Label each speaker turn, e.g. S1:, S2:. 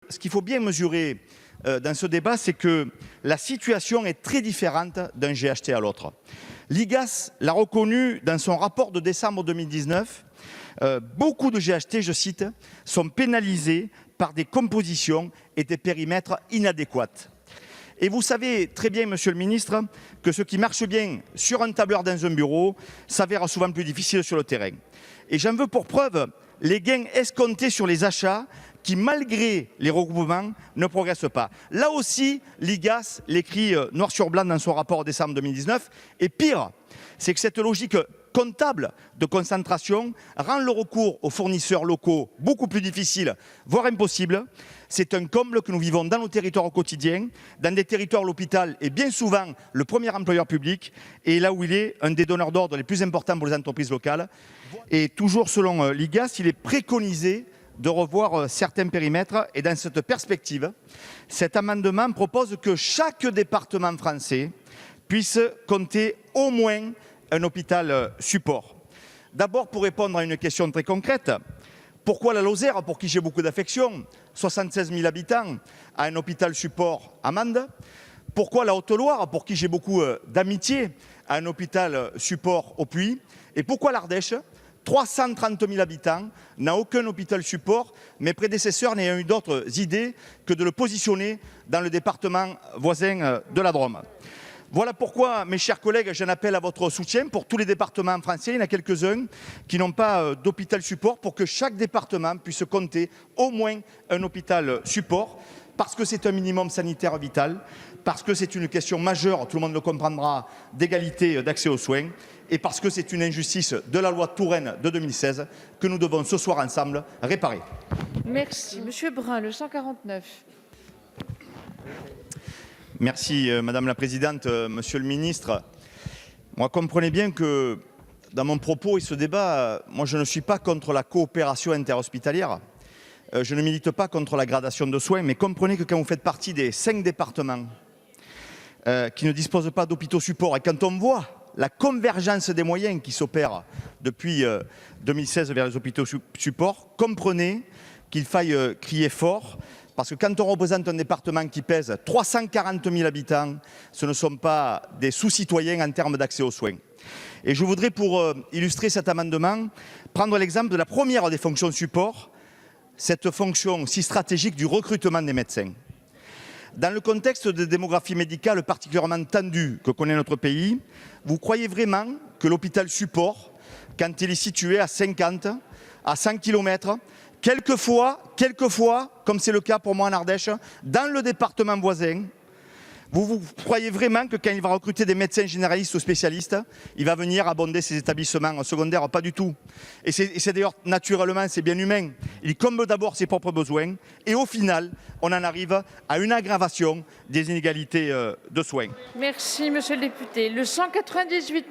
S1: ce qu'il faut bien mesurer dans ce débat, c'est que la situation est très différente d'un GHT à l'autre. L'IGAS l'a reconnu dans son rapport de décembre 2019. Beaucoup de GHT, je cite, sont pénalisés par des compositions et des périmètres inadéquats. Et vous savez très bien, monsieur le ministre, que ce qui marche bien sur un tableur dans un bureau s'avère souvent plus difficile sur le terrain. Et j'en veux pour preuve les gains escomptés sur les achats qui, malgré les regroupements, ne progressent pas. Là aussi, l'IGAS l'écrit noir sur blanc dans son rapport de décembre 2019. Et pire, c'est que cette logique comptable de concentration rend le recours aux fournisseurs locaux beaucoup plus difficile, voire impossible. C'est un comble que nous vivons dans nos territoires au quotidien, dans des territoires où l'hôpital est bien souvent le premier employeur public et là où il est un des donneurs d'ordre les plus importants pour les entreprises locales. Et toujours selon l'IGAS, il est préconisé de revoir certains périmètres. Et dans cette perspective, cet amendement propose que chaque département français puisse compter au moins un hôpital support. D'abord, pour répondre à une question très concrète, pourquoi la Lozère, pour qui j'ai beaucoup d'affection, 76 000 habitants, a un hôpital support à Mende? Pourquoi la Haute-Loire, pour qui j'ai beaucoup d'amitié, a un hôpital support au Puy? Et pourquoi l'Ardèche, 330 000 habitants, n'a aucun hôpital support? Mes prédécesseurs n'ayant eu d'autres idées que de le positionner dans le département voisin de la Drôme. Voilà pourquoi, mes chers collègues, j'en appelle à votre soutien pour tous les départements français. Il y en a quelques-uns qui n'ont pas d'hôpital support, pour que chaque département puisse compter au moins un hôpital support, parce que c'est un minimum sanitaire vital, parce que c'est une question majeure, tout le monde le comprendra, d'égalité d'accès aux soins, et parce que c'est une injustice de la loi Touraine de 2016 que nous devons ce soir ensemble réparer.
S2: Merci. Monsieur Brun, le 149.
S1: Merci Madame la Présidente, Monsieur le Ministre. Moi, comprenez bien que dans mon propos et ce débat, moi je ne suis pas contre la coopération interhospitalière. Je ne milite pas contre la gradation de soins, mais comprenez que quand vous faites partie des 5 départements qui ne disposent pas d'hôpitaux support, et quand on voit la convergence des moyens qui s'opère depuis 2016 vers les hôpitaux support, comprenez qu'il faille crier fort. Parce que quand on représente un département qui pèse 340 000 habitants, ce ne sont pas des sous-citoyens en termes d'accès aux soins. Et je voudrais, pour illustrer cet amendement, prendre l'exemple de la première des fonctions support, cette fonction si stratégique du recrutement des médecins. Dans le contexte de démographie médicale particulièrement tendue que connaît notre pays, vous croyez vraiment que l'hôpital support, quand il est situé à 50, à 100 km, quelquefois, comme c'est le cas pour moi en Ardèche, dans le département voisin, vous croyez vraiment que quand il va recruter des médecins généralistes ou spécialistes, il va venir abonder ses établissements secondaires? Pas du tout. Et c'est d'ailleurs naturellement, c'est bien humain. Il comble d'abord ses propres besoins et au final, on en arrive à une aggravation des inégalités de soins.
S2: Merci, monsieur le député. Le 198.